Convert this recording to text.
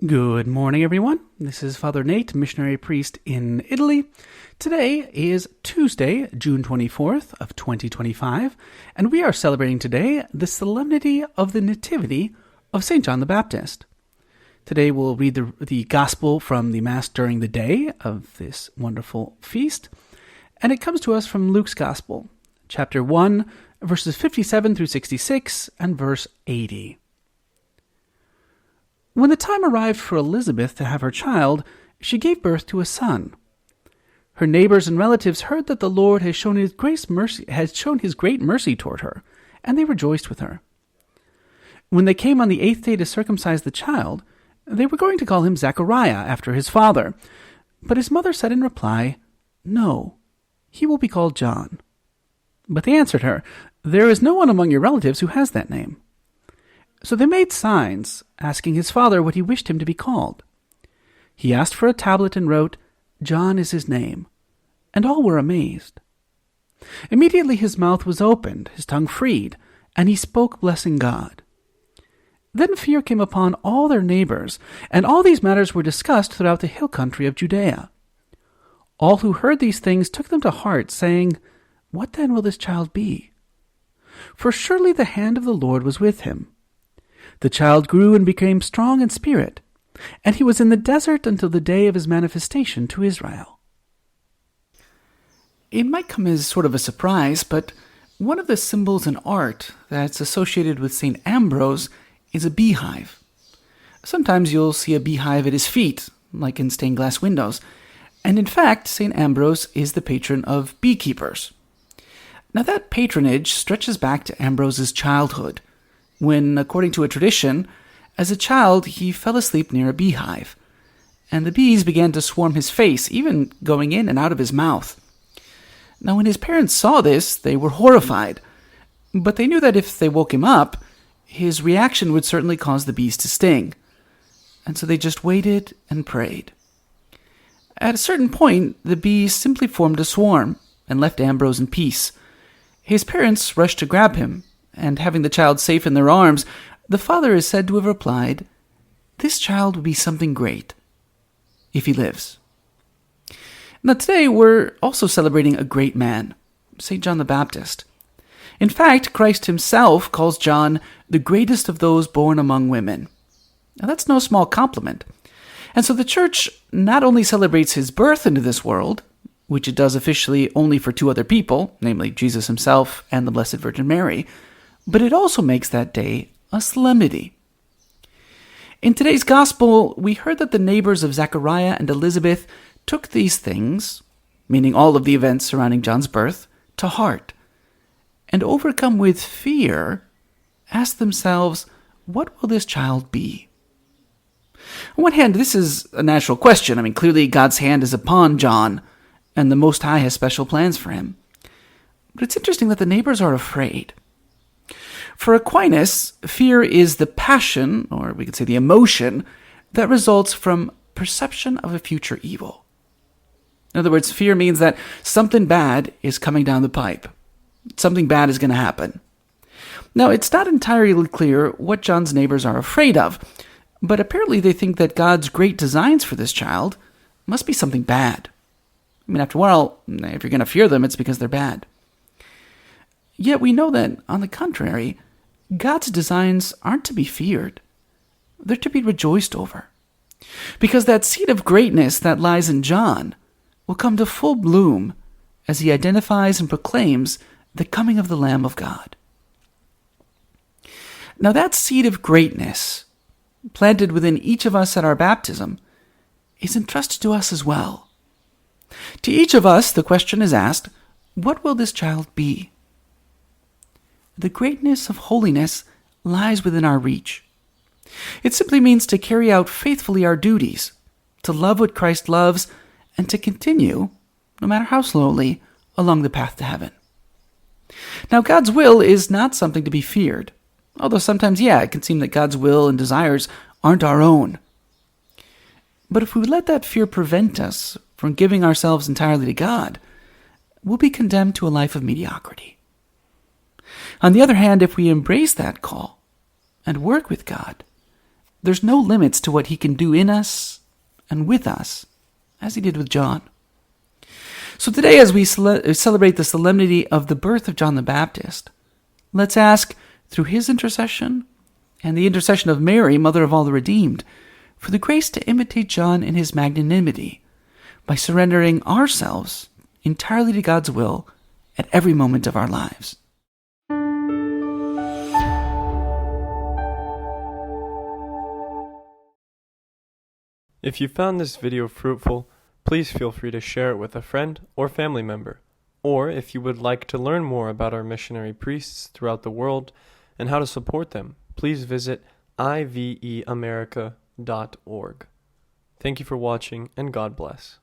Good morning, everyone. This is Father Nate, missionary priest in Italy. Today is Tuesday, June 24th of 2025, and we are celebrating today the solemnity of the Nativity of St. John the Baptist. Today we'll read the Gospel from the Mass during the day of this wonderful feast, and it comes to us from Luke's Gospel, chapter 1, verses 57 through 66, and verse 80. When the time arrived for Elizabeth to have her child, she gave birth to a son. Her neighbors and relatives heard that the Lord had shown his great mercy toward her, and they rejoiced with her. When they came on the 8th day to circumcise the child, they were going to call him Zechariah after his father. But his mother said in reply, "No, he will be called John." But they answered her, "There is no one among your relatives who has that name." So they made signs, asking his father what he wished him to be called. He asked for a tablet and wrote, "John is his name," and all were amazed. Immediately his mouth was opened, his tongue freed, and he spoke, blessing God. Then fear came upon all their neighbors, and all these matters were discussed throughout the hill country of Judea. All who heard these things took them to heart, saying, "What then will this child be?" For surely the hand of the Lord was with him. The child grew and became strong in spirit, and he was in the desert until the day of his manifestation to Israel. It might come as sort of a surprise, but one of the symbols in art that's associated with St. Ambrose is a beehive. Sometimes you'll see a beehive at his feet, like in stained glass windows, and in fact, St. Ambrose is the patron of beekeepers. Now that patronage stretches back to Ambrose's childhood, when, according to a tradition, as a child he fell asleep near a beehive, and the bees began to swarm his face, even going in and out of his mouth. Now when his parents saw this, they were horrified, but they knew that if they woke him up, his reaction would certainly cause the bees to sting, and so they just waited and prayed. At a certain point, the bees simply formed a swarm and left Ambrose in peace. His parents rushed to grab him, and having the child safe in their arms, the father is said to have replied, "This child will be something great, if he lives." Now today we're also celebrating a great man, St. John the Baptist. In fact, Christ himself calls John the greatest of those born among women. Now that's no small compliment. And so the Church not only celebrates his birth into this world, which it does officially only for two other people, namely Jesus himself and the Blessed Virgin Mary, but it also makes that day a solemnity. In today's Gospel, we heard that the neighbors of Zechariah and Elizabeth took these things, meaning all of the events surrounding John's birth, to heart, and overcome with fear, asked themselves, what will this child be? On one hand, this is a natural question. Clearly God's hand is upon John, and the Most High has special plans for him. But it's interesting that the neighbors are afraid. For Aquinas, fear is the passion, or we could say the emotion, that results from perception of a future evil. In other words, fear means that something bad is coming down the pipe. Something bad is going to happen. Now, it's not entirely clear what John's neighbors are afraid of, but apparently they think that God's great designs for this child must be something bad. After a while, if you're going to fear them, it's because they're bad. Yet we know that, on the contrary, God's designs aren't to be feared. They're to be rejoiced over. Because that seed of greatness that lies in John will come to full bloom as he identifies and proclaims the coming of the Lamb of God. Now that seed of greatness, planted within each of us at our baptism, is entrusted to us as well. To each of us, the question is asked, what will this child be? The greatness of holiness lies within our reach. It simply means to carry out faithfully our duties, to love what Christ loves, and to continue, no matter how slowly, along the path to heaven. Now, God's will is not something to be feared, although sometimes, it can seem that God's will and desires aren't our own. But if we let that fear prevent us from giving ourselves entirely to God, we'll be condemned to a life of mediocrity. On the other hand, if we embrace that call and work with God, there's no limits to what he can do in us and with us, as he did with John. So today, as we celebrate the solemnity of the birth of John the Baptist, let's ask, through his intercession and the intercession of Mary, Mother of all the redeemed, for the grace to imitate John in his magnanimity by surrendering ourselves entirely to God's will at every moment of our lives. If you found this video fruitful, please feel free to share it with a friend or family member. Or if you would like to learn more about our missionary priests throughout the world and how to support them, please visit iveamerica.org. Thank you for watching, and God bless.